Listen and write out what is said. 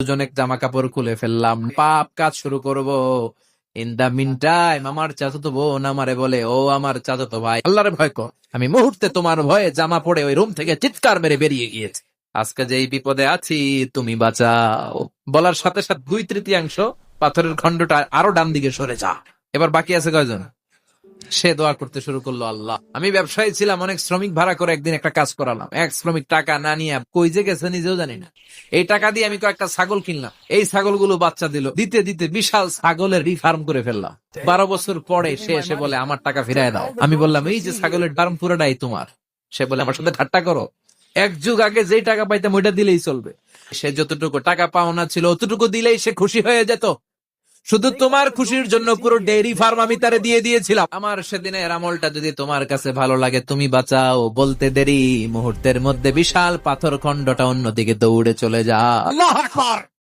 দুজনে জামা কাপড় খুলে ফেললাম, পাপ কাজ শুরু করব। ইন দা মিন টাইম আমার চাচাতো বোন আমারে বলে, ও আমার চাচাতো ভাই, আল্লাহরে ভয় কর। আমি মুহূর্তে তোমার ভয়ে জামা পড়ে ওই রুম থেকে চিৎকার মেরে বেরিয়ে গিয়েছি। আজকে যে এই বিপদে আছি তুমি বাঁচাও। বলার সাথে সাথে 2/3 পাথরের খণ্ডটা আরো ডান দিকে সরে যা। এবার বাকি আছে কয়জন? সে দোয়া করতে শুরু করলো, আল্লাহ আমি ব্যবসায়ী ছিলাম, অনেক শ্রমিক ভাড়া করে একদিন একটা কাজ করালাম। এক শ্রমিক টাকা না নিয়ে কই যে গেছে নিজেও জানি না। এই টাকা দিয়ে আমি কয়েকটা ছাগল কিনলাম, এই ছাগলগুলো বাচ্চা দিল, দিতে দিতে বিশাল ছাগলের ফার্ম করে ফেললাম। 12 বছর পরে সে এসে বলে আমার টাকা ফিরায় দাও। আমি বললাম এই যে ছাগলের ফার্ম পুরোটাই তোমার। সে বলে আমার সাথে ঠাট্টা করো, এক যুগ আগে যেই টাকা পাইতাম ওইটা দিলেই চলবে। সে যতটুকু টাকা পাওনা ছিল অতটুকু দিলেই সে খুশি হয়ে যেত। শুধু তোমার খুশির জন্য পুরো ডেইরি ফার্ম আমি তারে দিয়ে দিয়েছিলাম। আমার সেদিনের আমলটা যদি তোমার কাছে ভালো লাগে তুমি বাঁচাও। বলতে দেরি, মুহূর্তের মধ্যে বিশাল পাথর খণ্ডটা অন্যদিকে দৌড়ে চলে যা। আল্লাহু আকবার।